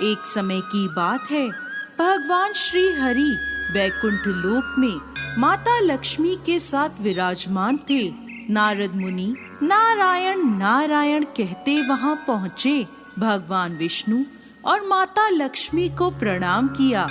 एक समय की बात है, भगवान श्री हरि वैकुंठ लोक में माता लक्ष्मी के साथ विराजमान थे। नारद मुनि नारायण नारायण कहते वहां पहुँचे। भगवान विष्णु और माता लक्ष्मी को प्रणाम किया।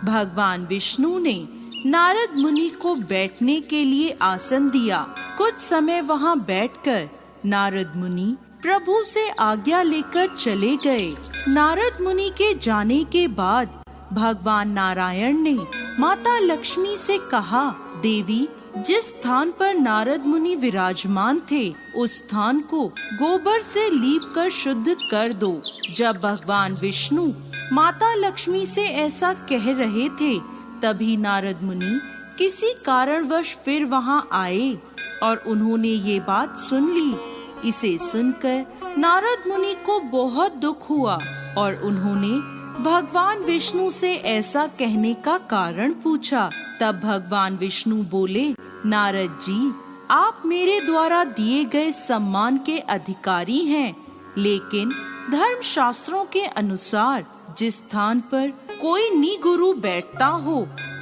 भगवान विष्णु ने नारद मुनि को बैठने के लिए आसन दिया। कुछ समय वहां बैठकर नारद मुनि प्रभु से आज्ञा लेकर चले गए। नारद मुनि के जाने के बाद भगवान नारायण ने माता लक्ष्मी से कहा, देवी, जिस स्थान पर नारद मुनि विराजमान थे उस स्थान को गोबर से लीप कर शुद्ध कर दो। जब भगवान विष्णु माता लक्ष्मी से ऐसा कह रहे थे, तभी नारद मुनि किसी कारणवश फिर वहां आए और उन्होंने ये बात सुन ली। इसे सुनकर नारद मुनि को बहुत दुख हुआ और उन्होंने भगवान विष्णु से ऐसा कहने का कारण पूछा। तब भगवान विष्णु बोले, नारद जी, आप मेरे द्वारा दिए गए सम्मान के अधिकारी हैं, लेकिन धर्म शास्त्रों के अनुसार जिस स्थान पर कोई निगुरु बैठता हो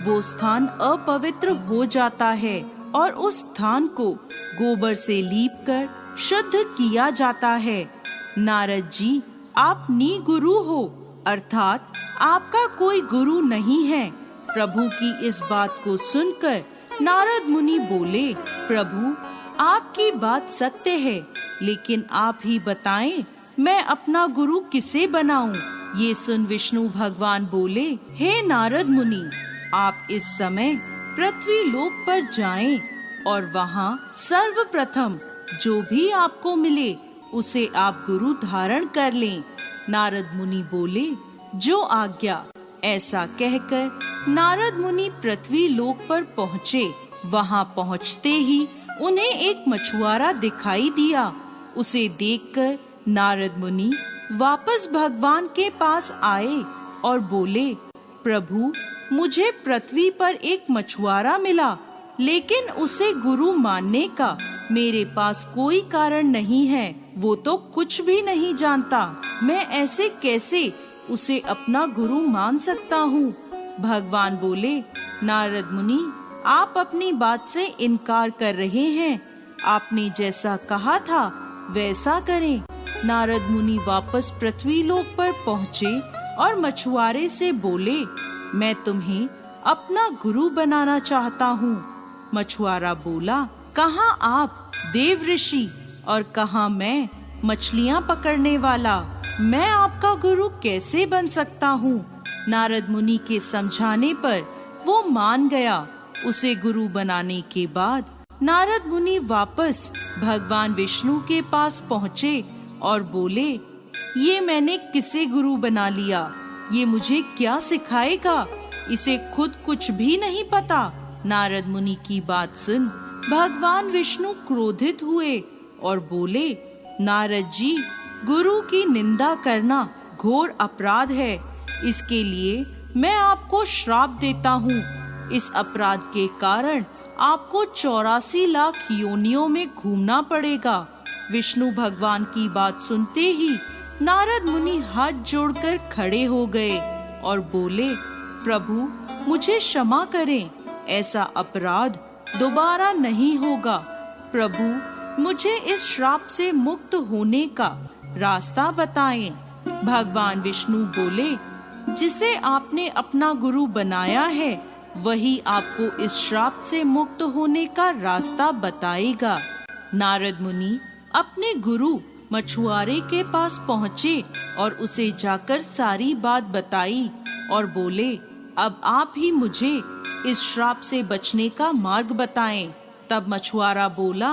वो स्थान अपवित्र हो जाता है और उस स्थान को गोबर से लीप कर शुद्ध किया जाता है। नारद जी, आप निगुरु हो, अर्थात आपका कोई गुरु नहीं है। प्रभु की इस बात को सुनकर नारद मुनि बोले, प्रभु, आपकी बात सत्य है, लेकिन आप ही बताएं मैं अपना गुरु किसे बनाऊं? ये सुन विष्णु भगवान बोले, हे नारद मुनि, आप इस समय पृथ्वी लोक पर जाएं और वहां सर्वप्रथम जो भी आपको मिले उसे आप गुरु धारण कर लें। नारद मुनि बोले, जो आज्ञा। ऐसा कहकर नारद मुनि पृथ्वी लोक पर पहुँचे। वहां पहुँचते ही उन्हें एक मछुआरा दिखाई दिया। उसे देखकर नारद मुनि वापस भगवान के पास आए और बोले, प्रभु, मुझे पृथ्वी पर एक मछुआरा मिला, लेकिन उसे गुरु मानने का मेरे पास कोई कारण नहीं है। वो तो कुछ भी नहीं जानता। मैं ऐसे कैसे उसे अपना गुरु मान सकता हूँ? भगवान बोले, नारद मुनि, आप अपनी बात से इनकार कर रहे हैं। आपने जैसा कहा था वैसा करें। नारद मुनि वापस पृथ्वी लोक पर पहुँचे और मछुआरे से बोले, मैं तुम्हें अपना गुरु बनाना चाहता हूँ। मछुआरा बोला, कहाँ आप देव ऋषि और कहाँ मैं मछलियाँ पकड़ने वाला? मैं आपका गुरु कैसे बन सकता हूँ? नारद मुनि के समझाने पर वो मान गया। उसे गुरु बनाने के बाद नारद मुनि वापस भगवान विष्णु के पास पहुँचे और बोले, ये मैंने किसे गुरु बना लिया? ये मुझे क्या सिखाएगा? इसे खुद कुछ भी नहीं पता। नारद मुनि की बात सुन भगवान विष्णु क्रोधित हुए और बोले, नारद जी, गुरु की निंदा करना घोर अपराध है। इसके लिए मैं आपको श्राप देता हूँ। इस अपराध के कारण आपको 84 लाख योनियों में घूमना पड़ेगा। विष्णु भगवान की बात सुनते ही नारद मुनि हाथ जोड़कर खड़े हो गए और बोले, प्रभु, मुझे क्षमा करें। ऐसा अपराध दोबारा नहीं होगा। प्रभु, मुझे इस श्राप से मुक्त होने का रास्ता बताएं। भगवान विष्णु बोले, जिसे आपने अपना गुरु बनाया है वही आपको इस श्राप से मुक्त होने का रास्ता बताएगा। नारद मुनि अपने गुरु मछुआरे के पास पहुँचे और उसे जाकर सारी बात बताई और बोले, अब आप ही मुझे इस श्राप से बचने का मार्ग बताएं। तब मछुआरा बोला,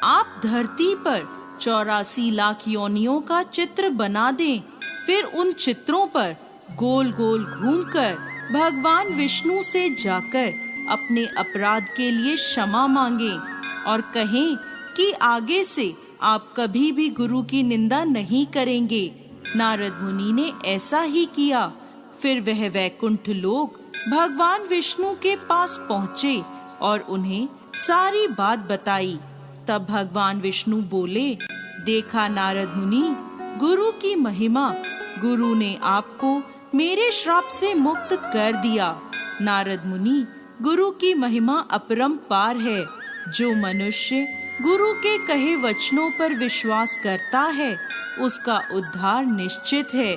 आप धरती पर 84 लाख योनियों का चित्र बना दें, फिर उन चित्रों पर गोल गोल घूमकर भगवान विष्णु से जाकर अपने अपराध के लिए क्षमा मांगे और कहें कि आगे से आप कभी भी गुरु की निंदा नहीं करेंगे। नारद मुनि ने ऐसा ही किया। फिर वह वैकुंठ लोक भगवान विष्णु के पास पहुँचे और उन्हें सारी बात बताई। तब भगवान विष्णु बोले, देखा नारद मुनि, गुरु की महिमा गुरु ने आपको मेरे श्राप से मुक्त कर दिया। नारद मुनि, गुरु की महिमा अपरंपार है। जो मनुष्य गुरु के कहे वचनों पर विश्वास करता है, उसका उद्धार निश्चित है।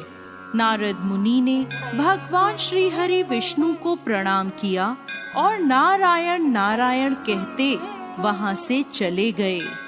नारद मुनि ने भगवान श्री हरि विष्णु को प्रणाम किया और नारायण नारायण कहते वहां से चले गए।